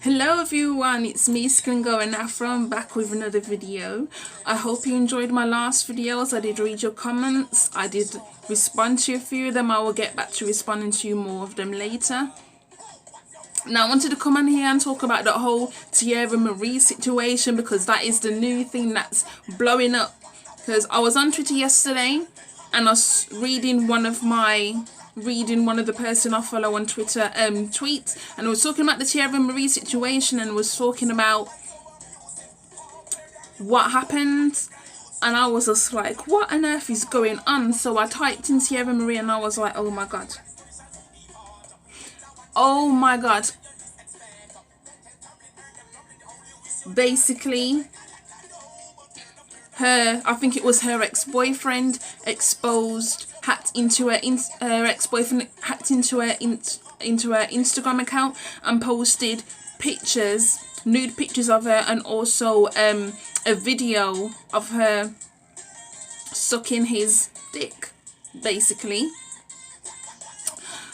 Hello everyone, it's me Skringo and Afro. I'm back with another video. I hope you enjoyed my last videos. I did read your comments. I did respond to a few of them. I will get back to responding to more of them later. Now I wanted to come on here and talk about the whole Teairra Marie situation because that is the new thing that's blowing up. Because I was on Twitter yesterday and I was reading one of the person I follow on Twitter tweets, and I was talking about the Teairra Marie situation and was talking about what happened, and I was just like, what on earth is going on? So I typed in Teairra Marie and I was like, oh my god, oh my god. Basically, I think it was her ex-boyfriend hacked into her Instagram account and posted pictures, nude pictures of her, and also a video of her sucking his dick, basically.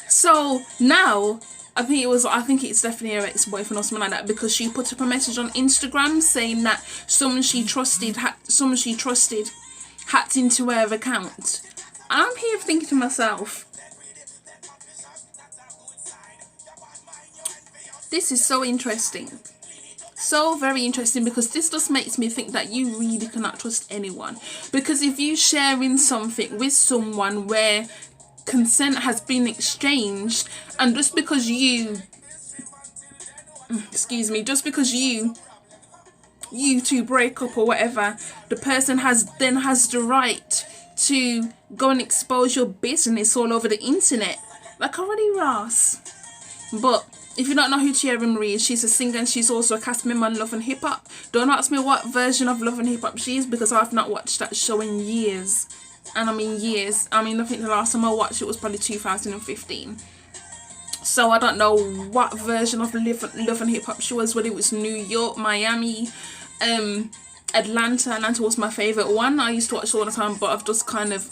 So now I think it's definitely her ex-boyfriend or something like that, because she put up a message on Instagram saying that someone she trusted hacked into her account. I'm here thinking to myself, this is so interesting. So very interesting, because this just makes me think that you really cannot trust anyone. Because if you sharing something with someone where consent has been exchanged, and just because you two break up or whatever, the person has the right to go and expose your business all over the internet. Like, already Ross. But if you don't know who Teairra Marie is, she's a singer and she's also a cast member on Love and Hip Hop. Don't ask me what version of Love and Hip Hop she is, because I've not watched that show in years. And I mean years. I think the last time I watched it was probably 2015. So I don't know what version of Love and Hip Hop she was, whether it was New York, Miami, Atlanta. Atlanta was my favourite one. I used to watch it all the time, but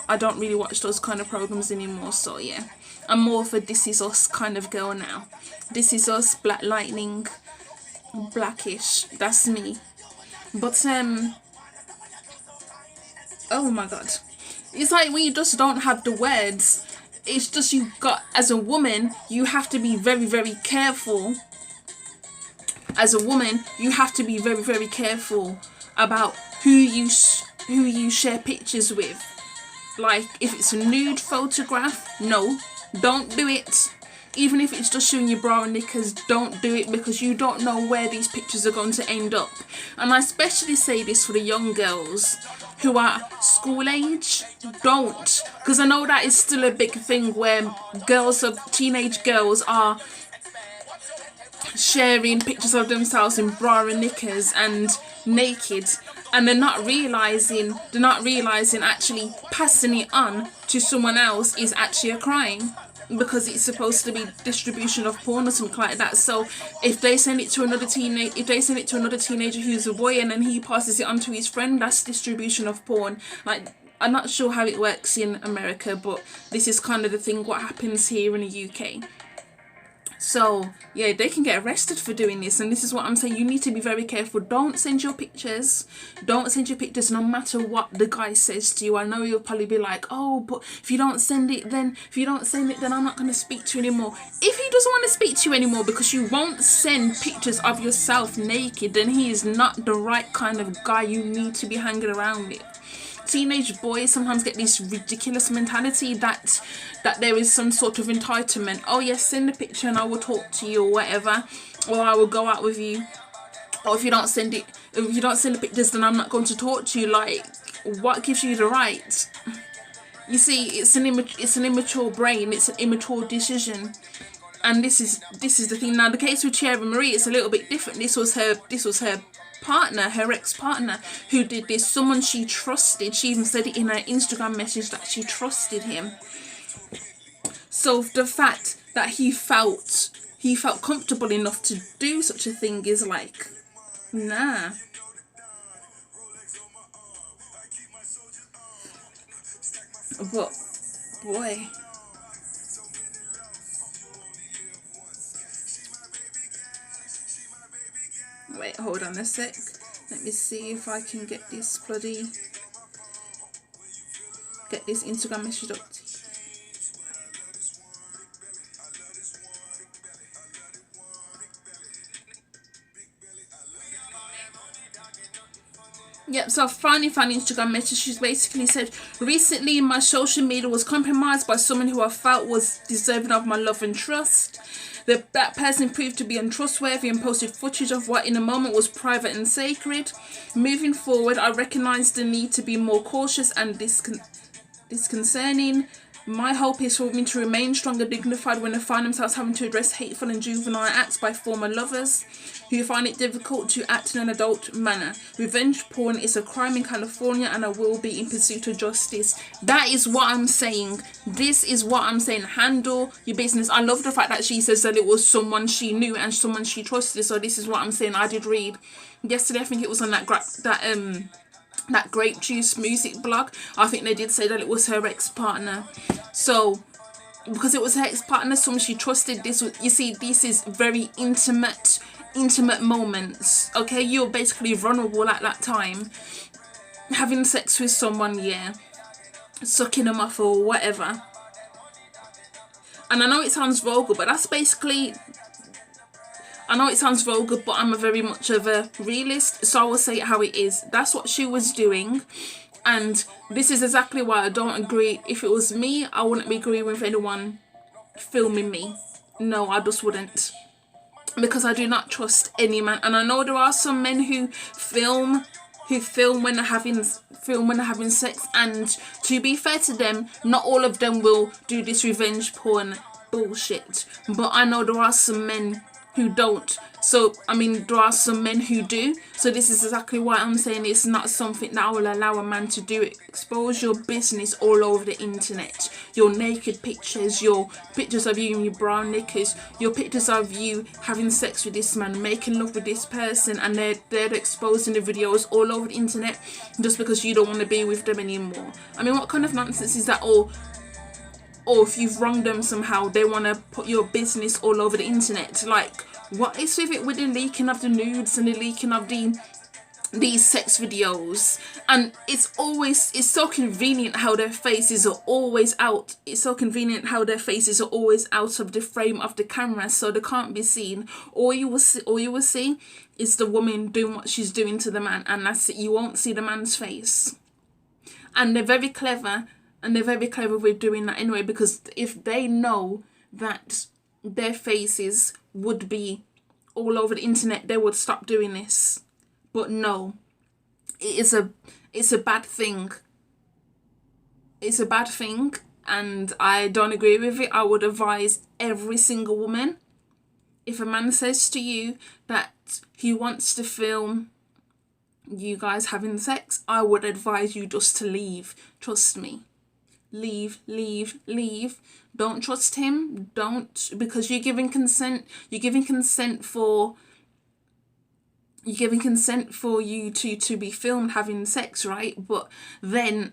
I don't really watch those kind of programs anymore. So yeah, I'm more of a This Is Us kind of girl now. This Is Us, Black Lightning, Blackish, that's me. But oh my god, it's like when you just don't have the words. It's just, as a woman, you have to be very, very careful. As a woman, you have to be very, very careful about who you share pictures with. Like, if it's a nude photograph, no, don't do it. Even if it's just showing your bra and knickers, don't do it, because you don't know where these pictures are going to end up. And I especially say this for the young girls who are school age. Don't, because I know that is still a big thing where teenage girls are sharing pictures of themselves in bra and knickers and naked, and they're not realizing actually passing it on to someone else is actually a crime, because it's supposed to be distribution of porn or something like that. So if they send it to another teenager who's a boy, and then he passes it on to his friend, that's distribution of porn. Like, I'm not sure how it works in America, but this is kind of the thing what happens here in the UK. So yeah, they can get arrested for doing this, and this is what I'm saying. You need to be very careful. Don't send your pictures. Don't send your pictures, no matter what the guy says to you. I know you'll probably be like, oh, but if you don't send it, then I'm not going to speak to you anymore. If he doesn't want to speak to you anymore because you won't send pictures of yourself naked, then he is not the right kind of guy you need to be hanging around with. Teenage boys sometimes get this ridiculous mentality that there is some sort of entitlement. Oh yes, send a picture and I will talk to you, or whatever, or I will go out with you. Or if you don't send the pictures, then I'm not going to talk to you. Like, what gives you the right? You see, it's an immature brain. It's an immature decision. And this is the thing. Now, the case with Teairra Marie is a little bit different. This was her partner, her ex-partner, who did this. Someone she trusted. She even said it in her Instagram message that she trusted him. So the fact that he felt comfortable enough to do such a thing is like, nah. But boy, Wait, hold on a sec. Let me see if I can get this Instagram message up. Yep, so I finally found Instagram message. She's basically said, recently my social media was compromised by someone who I felt was deserving of my love and trust. That person proved to be untrustworthy and posted footage of what in a moment was private and sacred. Moving forward, I recognise the need to be more cautious and disconcerting. My hope is for women to remain strong and dignified when they find themselves having to address hateful and juvenile acts by former lovers who find it difficult to act in an adult manner. Revenge porn is a crime in California and I will be in pursuit of justice. That is what I'm saying. This is what I'm saying. Handle your business. I love the fact that she says that it was someone she knew and someone she trusted. So this is what I'm saying. I did read yesterday, I think it was on that grape juice music blog. I think they did say that it was her ex-partner. So because it was her ex-partner, someone she trusted, this was, you see, this is very intimate moments. Okay, you're basically vulnerable at that time, having sex with someone, yeah, sucking them off or whatever. And I know it sounds vulgar, but that's basically, I know it sounds vulgar, but I'm very much of a realist, so I will say it how it is. That's what she was doing, and this is exactly why I don't agree. If it was me, I wouldn't be agreeing with anyone filming me. No, I just wouldn't, because I do not trust any man. And I know there are some men who film when they're having sex, and to be fair to them, not all of them will do this revenge porn bullshit, but I know there are some men who don't. So I mean, there are some men who do. So this is exactly why I'm saying it's not something that I will allow a man to do. Expose your business all over the internet. Your naked pictures, your pictures of you in your brown knickers, your pictures of you having sex with this man, making love with this person, and they're exposing the videos all over the internet just because you don't want to be with them anymore. I mean, what kind of nonsense is that? Or if you've wronged them somehow, they want to put your business all over the internet. Like, what is with it with the leaking of the nudes and the leaking of these sex videos? And it's so convenient how their faces are always out. It's so convenient how their faces are always out of the frame of the camera, so they can't be seen. All you will see is the woman doing what she's doing to the man, and that's it. You won't see the man's face. And they're very clever. And they're very clever with doing that anyway, because if they know that their faces would be all over the internet, they would stop doing this. But no, it's a bad thing. It's a bad thing, and I don't agree with it. I would advise every single woman, if a man says to you that he wants to film you guys having sex, I would advise you just to leave. Trust me. Leave. Don't trust him. Don't, because you're giving consent. You're giving consent for you to be filmed having sex, right? But then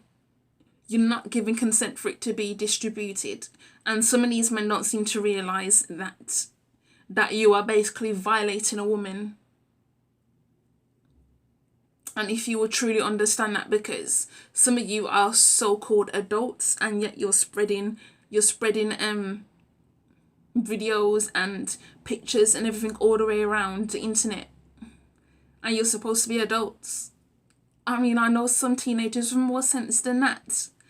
you're not giving consent for it to be distributed. And some of these men don't seem to realise that you are basically violating a woman. And if you will truly understand that, because some of you are so-called adults and yet you're spreading videos and pictures and everything all the way around the internet, and you're supposed to be adults. I mean, I know some teenagers with more sense than that.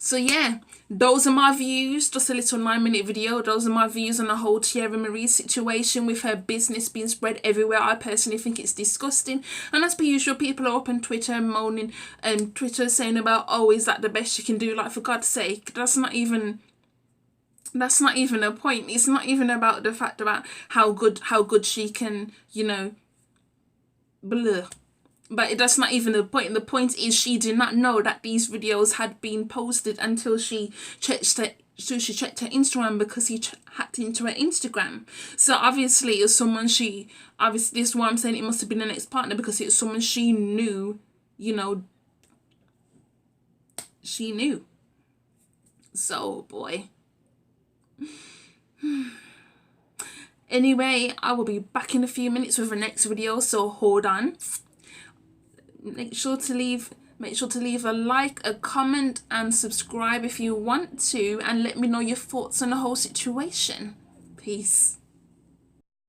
So yeah, those are my views. Just a little 9-minute video. Those are my views on the whole Teairra Marie situation with her business being spread everywhere. I personally think it's disgusting. And as per usual, people are up on Twitter and moaning, and Twitter saying about, oh, is that the best you can do? Like, for God's sake, that's not even a point. It's not even about the fact about how good she can, blah. But that's not even the point. The point is she did not know that these videos had been posted until she checked her Instagram, because he hacked into her Instagram. So obviously it's someone this is why I'm saying it must have been an ex-partner, because it's someone she knew, she knew. So boy, Anyway, I will be back in a few minutes with the next video, so hold on. Make sure to leave a like, a comment, and subscribe if you want to, and let me know your thoughts on the whole situation. Peace.